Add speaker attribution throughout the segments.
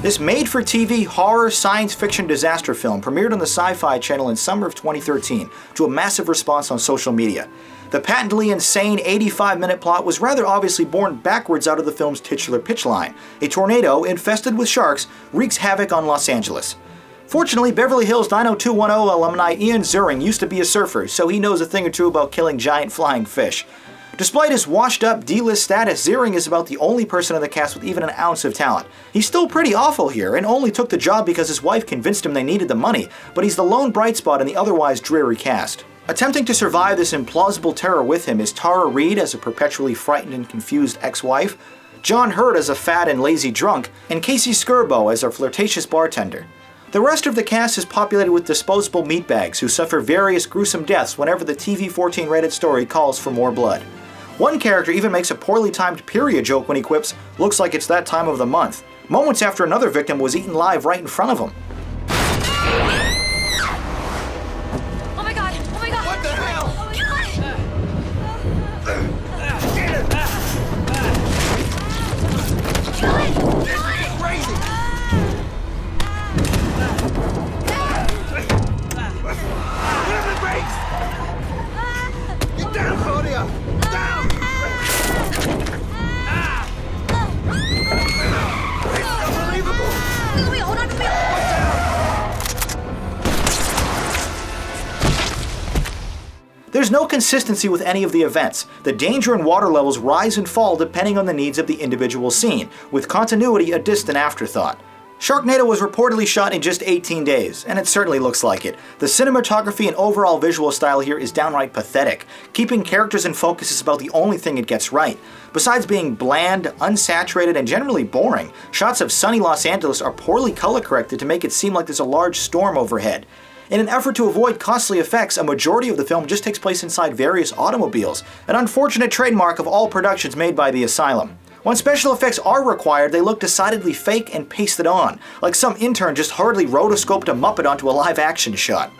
Speaker 1: This made-for-TV horror science fiction disaster film premiered on the Sci-Fi Channel in summer of 2013 to a massive response on social media. The patently insane 85-minute plot was rather obviously born backwards out of the film's titular pitchline. A tornado infested with sharks wreaks havoc on Los Angeles. Fortunately, Beverly Hills 90210 alumni Ian Ziering used to be a surfer, so he knows a thing or two about killing giant flying fish. Despite his washed-up D-list status, Ziering is about the only person in the cast with even an ounce of talent. He's still pretty awful here, and only took the job because his wife convinced him they needed the money, but he's the lone bright spot in the otherwise dreary cast. Attempting to survive this implausible terror with him is Tara Reid as a perpetually frightened and confused ex-wife, John Hurt as a fat and lazy drunk, and Casey Skirbo as our flirtatious bartender. The rest of the cast is populated with disposable meatbags who suffer various gruesome deaths whenever the TV-14 rated story calls for more blood. One character even makes a poorly timed period joke when he quips, "Looks like it's that time of the month," moments after another victim was eaten live right in front of him.
Speaker 2: Oh my god! Oh my god!
Speaker 3: What the hell?
Speaker 2: Oh my god!
Speaker 3: This is crazy! Put up the brakes! Get down, Claudia! Down! It's unbelievable!
Speaker 2: Wait, hold on, wait.
Speaker 1: There's no consistency with any of the events. The danger and water levels rise and fall depending on the needs of the individual scene, with continuity a distant afterthought. Sharknado was reportedly shot in just 18 days, and it certainly looks like it. The cinematography and overall visual style here is downright pathetic. Keeping characters in focus is about the only thing it gets right. Besides being bland, unsaturated, and generally boring, shots of sunny Los Angeles are poorly color corrected to make it seem like there's a large storm overhead. In an effort to avoid costly effects, a majority of the film just takes place inside various automobiles, an unfortunate trademark of all productions made by the Asylum. When special effects are required, they look decidedly fake and pasted on, like some intern just hurriedly rotoscoped a Muppet onto a live-action shot.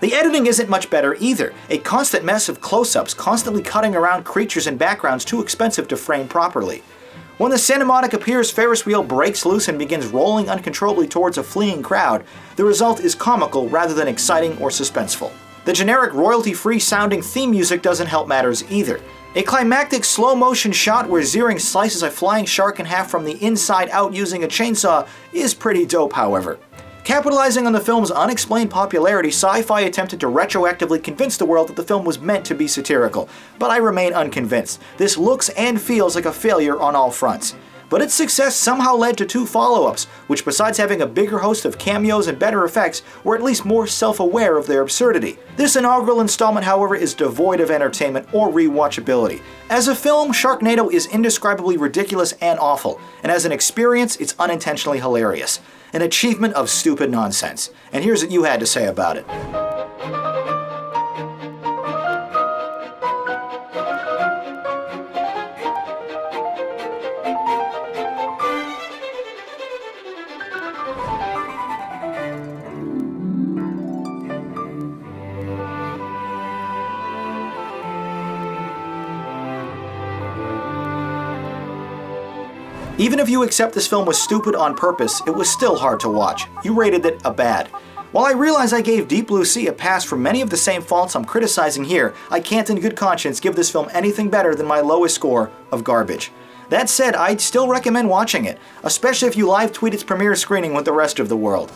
Speaker 1: The editing isn't much better either, a constant mess of close-ups, constantly cutting around creatures and backgrounds too expensive to frame properly. When the cinematic appears Ferris wheel breaks loose and begins rolling uncontrollably towards a fleeing crowd, the result is comical rather than exciting or suspenseful. The generic royalty-free sounding theme music doesn't help matters either. A climactic slow-motion shot where Ziering slices a flying shark in half from the inside out using a chainsaw is pretty dope, however. Capitalizing on the film's unexplained popularity, Sci-Fi attempted to retroactively convince the world that the film was meant to be satirical, but I remain unconvinced. This looks and feels like a failure on all fronts. But its success somehow led to two follow-ups, which besides having a bigger host of cameos and better effects, were at least more self-aware of their absurdity. This inaugural installment, however, is devoid of entertainment or rewatchability. As a film, Sharknado is indescribably ridiculous and awful, and as an experience, it's unintentionally hilarious. An achievement of stupid nonsense. And here's what you had to say about it. Even if you accept this film was stupid on purpose, it was still hard to watch. You rated it a bad. While I realize I gave Deep Blue Sea a pass for many of the same faults I'm criticizing here, I can't in good conscience give this film anything better than my lowest score of garbage. That said, I'd still recommend watching it, especially if you live tweet its premiere screening with the rest of the world.